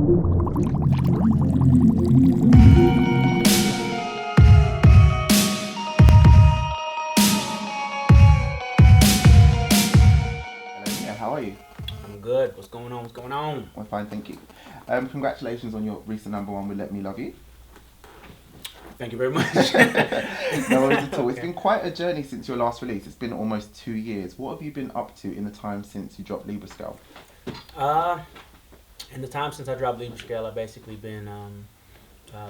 How are you? I'm good. What's going on? What's going on? I'm fine, thank you. Congratulations on your recent number one with Let Me Love You. Thank you very much. No worries at all. It's been quite a journey since your last release. It's been almost 2 years. What have you been up to in the time since you dropped Libra Scale? In the time since I dropped Libra Scale, I've basically been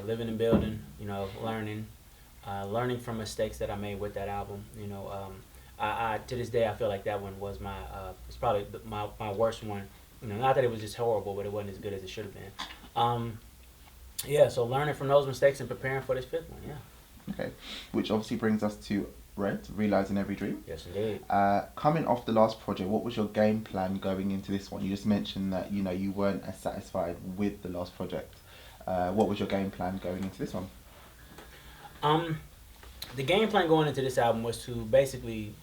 living and building, learning from mistakes that I made with that album. I to this day, I feel like that one was it's probably my worst one. Not that it was just horrible, but it wasn't as good as it should have been. So learning from those mistakes and preparing for this fifth one, yeah. Okay, which obviously brings us to R.E.D, Realising Every Dream. Yes, indeed. Coming off the last project, what was your game plan going into this one? You just mentioned that, you weren't as satisfied with the last project. What was your game plan going into this one? The game plan going into this album was to basically,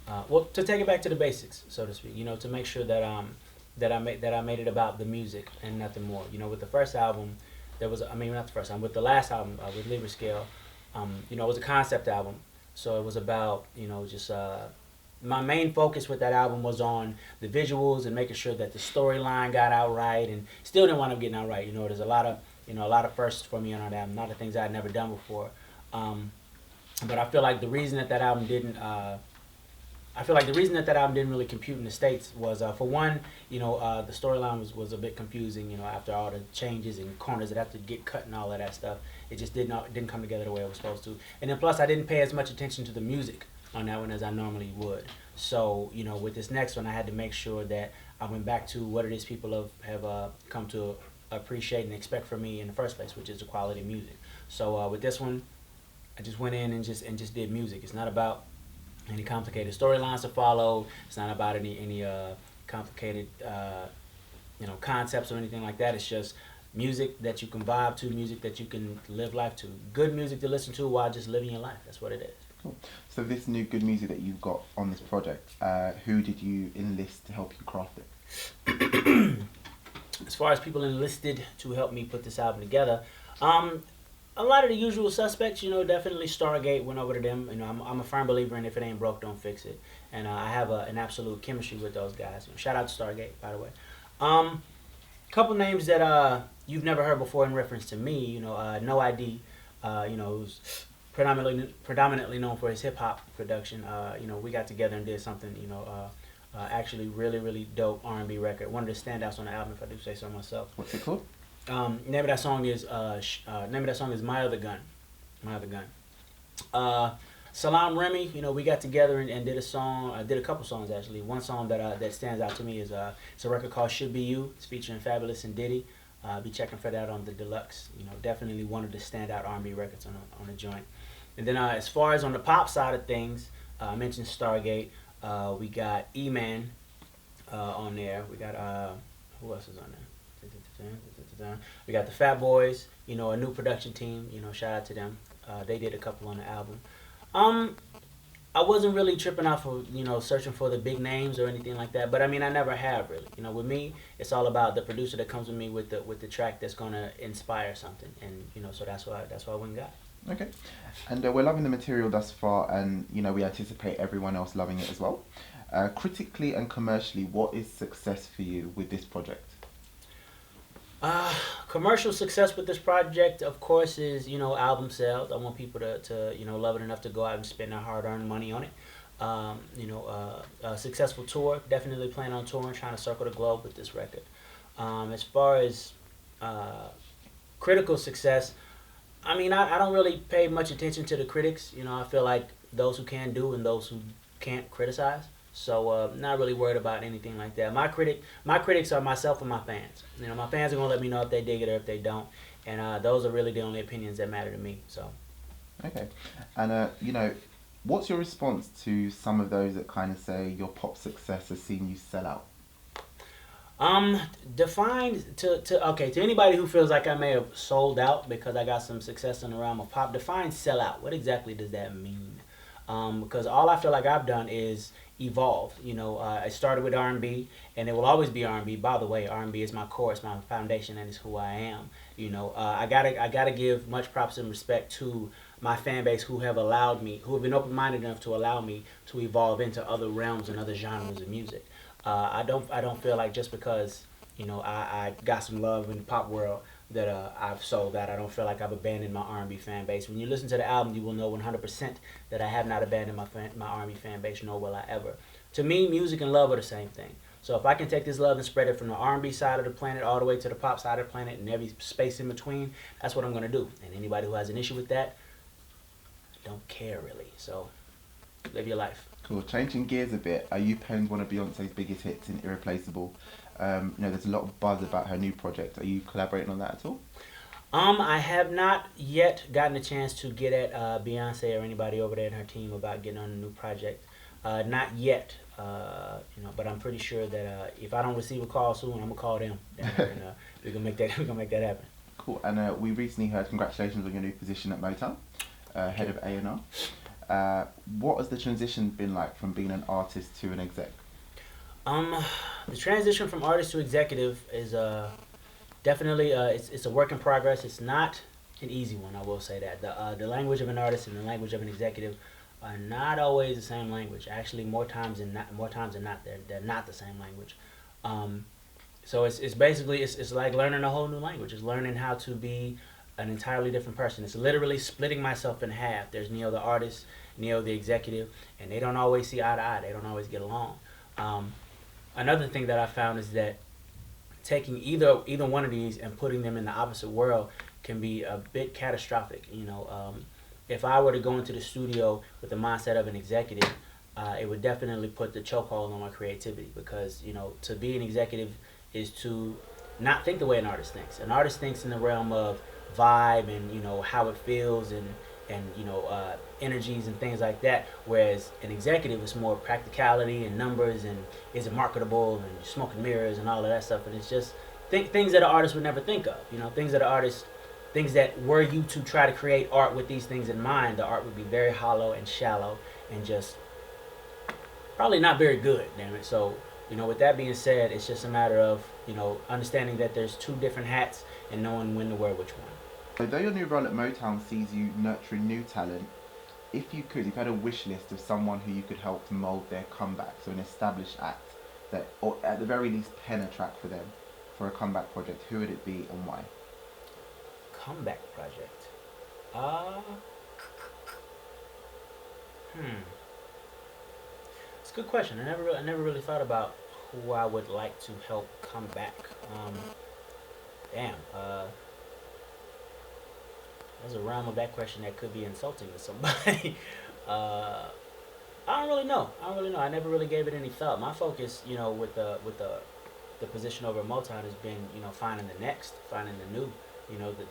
to take it back to the basics, so to speak. To make sure that I made it about the music and nothing more. With the first album, not the first album, with the last album with Libra Scale, it was a concept album. So it was about, my main focus with that album was on the visuals and making sure that the storyline got out right, and still didn't wind up getting out right. There's a lot of firsts for me on that album, a lot of things I had never done before. But I feel like the reason that album didn't really compute in the States was, for one, the storyline was a bit confusing, after all the changes and corners that have to get cut and all of that stuff. It just didn't come together the way it was supposed to. And then plus, I didn't pay as much attention to the music on that one as I normally would. So, with this next one, I had to make sure that I went back to what it is people have come to appreciate and expect from me in the first place, which is the quality of music. So with this one, I just went in and just did music. It's not about any complicated storylines to follow. It's not about any complicated concepts or anything like that. It's just music that you can vibe to, music that you can live life to. Good music to listen to while just living your life. That's what it is. Cool. So this new good music that you've got on this project, who did you enlist to help you craft it? As far as people enlisted to help me put this album together, a lot of the usual suspects, definitely Stargate went over to them. I'm a firm believer in if it ain't broke, don't fix it. And I have an absolute chemistry with those guys. Shout out to Stargate, by the way. Couple names that you've never heard before in reference to me. NeYo, who's predominantly known for his hip hop production. We got together and did something. Actually really really dope R&B record. One of the standouts on the album, if I do say so myself. What's it called? Name of that song is My Other Gun. My Other Gun. Salam Remy, we got together and did a song. I did a couple songs actually. One song that stands out to me is it's a record called Should Be You. It's featuring Fabulous and Diddy. Be checking for that on the deluxe. Definitely one of the standout R&B records on the joint. And then as far as on the pop side of things, I mentioned Stargate. We got E-Man on there. We got who else is on there? We got the Fat Boys, a new production team. Shout out to them. They did a couple on the album. I wasn't really tripping off of searching for the big names or anything like that. But I never have really. With me, it's all about the producer that comes with me with the track that's gonna inspire something, and so that's why I went and got it. Okay, and we're loving the material thus far, and we anticipate everyone else loving it as well. Critically and commercially, what is success for you with this project? Commercial success with this project, of course, is album sales. I want people to love it enough to go out and spend their hard-earned money on it. A successful tour, definitely plan on touring, trying to circle the globe with this record. As far as critical success, I don't really pay much attention to the critics. I feel like those who can do and those who can't criticize. So not really worried about anything like that. My critics are myself and my fans. My fans are gonna let me know if they dig it or if they don't, and those are really the only opinions that matter to me. So. Okay, and what's your response to some of those that kind of say your pop success has seen you sell out? Defined to anybody who feels like I may have sold out because I got some success in the realm of pop. Define sell out. What exactly does that mean? Because all I feel like I've done is evolved. I started with R&B, and it will always be R&B. By the way, R&B is my core, it's my foundation, and it's who I am. I gotta give much props and respect to my fan base who have been open minded enough to allow me to evolve into other realms and other genres of music. I don't feel like just because I got some love in the pop world that I've sold that. I don't feel like I've abandoned my R&B fan base. When you listen to the album, you will know 100% that I have not abandoned my R&B fan base, nor will I ever. To me, music and love are the same thing. So if I can take this love and spread it from the R&B side of the planet all the way to the pop side of the planet and every space in between, that's what I'm going to do. And anybody who has an issue with that, don't care really. So live your life. Cool. Changing gears a bit, you penned one of Beyonce's biggest hits in Irreplaceable. There's a lot of buzz about her new project. Are you collaborating on that at all? I have not yet gotten a chance to get at Beyonce or anybody over there in her team about getting on a new project. Not yet, but I'm pretty sure that if I don't receive a call soon, I'm gonna call them. And we're gonna make that. We're gonna make that happen. Cool. And we recently heard congratulations on your new position at Motown, head of A&R. What has the transition been like from being an artist to an exec? The transition from artist to executive is definitely it's a work in progress. It's not an easy one, I will say that. The language of an artist and the language of an executive are not always the same language. Actually, more times than not, they're not the same language. So it's basically it's like learning a whole new language. It's learning how to be an entirely different person. It's literally splitting myself in half. There's NeYo the artist, NeYo the executive, and they don't always see eye to eye. They don't always get along. Another thing that I found is that taking either one of these and putting them in the opposite world can be a bit catastrophic. If I were to go into the studio with the mindset of an executive, it would definitely put the chokehold on my creativity because to be an executive is to not think the way an artist thinks. An artist thinks in the realm of vibe and how it feels and energies and things like that, whereas an executive is more practicality and numbers and is it marketable and smoke and mirrors and all of that stuff, and it's just things that an artist would never think of. Things that were you to try to create art with these things in mind, the art would be very hollow and shallow and just probably not very good, damn it. So with that being said, it's just a matter of understanding that there's two different hats and knowing when to wear which one. Although your new role at Motown sees you nurturing new talent, if you had a wish list of someone who you could help to mould their comeback, so an established act that, or at the very least, pen a track for them for a comeback project, who would it be and why? Comeback project. It's a good question. I never really thought about who I would like to help come back. There's a realm of that question that could be insulting to somebody. I don't really know. I never really gave it any thought. My focus, with the position over at Motown has been, finding the new,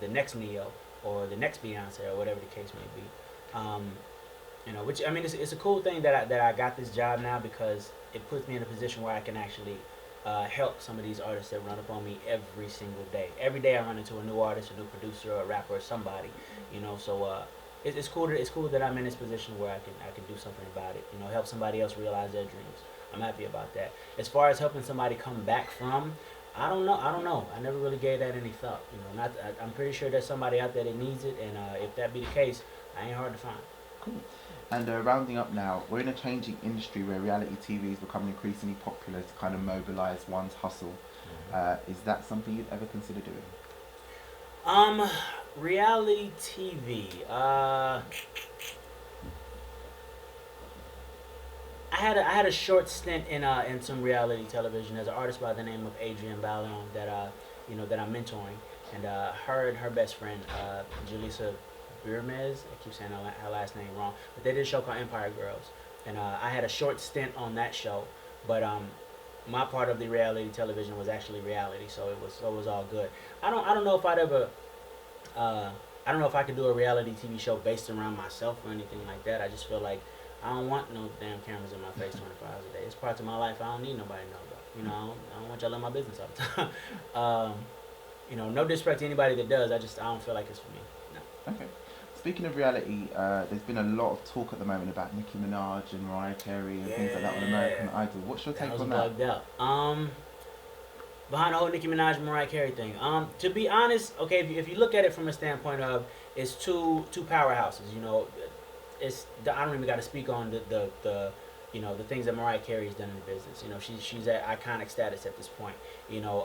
the next NeYo or the next Beyonce or whatever the case may be. Which it's a cool thing that I got this job now because it puts me in a position where I can actually help some of these artists that run up on me every single day. Every day I run into a new artist, a new producer, or a rapper, or somebody. So it's cool. It's cool that I'm in this position where I can do something about it. Help somebody else realize their dreams. I'm happy about that. As far as helping somebody come back from, I don't know. I never really gave that any thought. I'm pretty sure there's somebody out there that needs it, and if that be the case, I ain't hard to find. Cool. And rounding up now, we're in a changing industry where reality TV is becoming increasingly popular to kind of mobilize one's hustle. Is that something you'd ever consider doing? Reality TV. I had a short stint in some reality television as an artist by the name of Adrienne Ballon that I'm mentoring, and her and her best friend Julissa Birmez, I keep saying her last name wrong, but they did a show called Empire Girls, and I had a short stint on that show, but my part of the reality television was actually reality, so it was all good. I don't know if I'd ever I don't know if I could do a reality TV show based around myself or anything like that. I just feel like I don't want no damn cameras in my face 24 hours a day. It's parts of my life I don't need nobody to know about. I don't want y'all in my business all the time. No disrespect to anybody that does. I don't feel like it's for me. No. Okay. Speaking of reality, there's been a lot of talk at the moment about Nicki Minaj and Mariah Carey and things like that on American Yeah, Idol. What's your that take was on that? bugged out. Behind the whole Nicki Minaj and Mariah Carey thing. To be honest, okay, if you look at it from a standpoint of it's two powerhouses. You know, I don't even got to speak on the the things that Mariah Carey has done in the business. You know, she's at iconic status at this point. You know,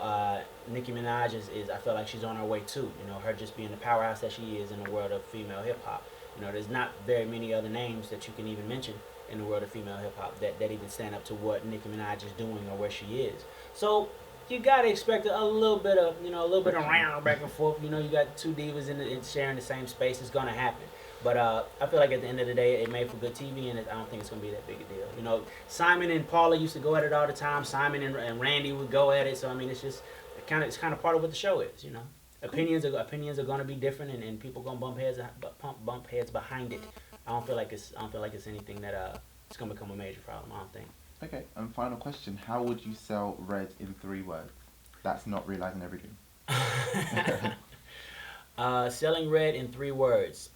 Nicki Minaj is I feel like she's on her way too. You know, her just being the powerhouse that she is in the world of female hip hop. You know, there's not very many other names that you can even mention in the world of female hip hop that even stand up to what Nicki Minaj is doing or where she is. So you gotta expect a little bit of a little bit of round back and forth. You know, you got two divas in sharing the same space. It's gonna happen. But I feel like at the end of the day, it made for good TV, and I don't think it's gonna be that big a deal. You know, Simon and Paula used to go at it all the time. Simon and Randy would go at it. So I mean, it's kind of part of what the show is. You know, opinions are gonna be different, and people gonna bump heads behind it. I don't feel like it's anything that it's gonna become a major problem. I don't think. Okay, and final question: how would you sell R.E.D in 3 words? That's not realizing every dream. Selling R.E.D in 3 words.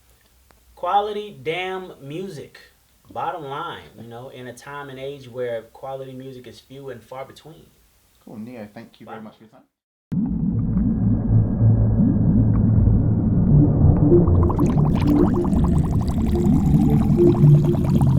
Quality damn music. Bottom line, you know, in a time and age where quality music is few and far between. Cool, NeYo, thank you very much for your time.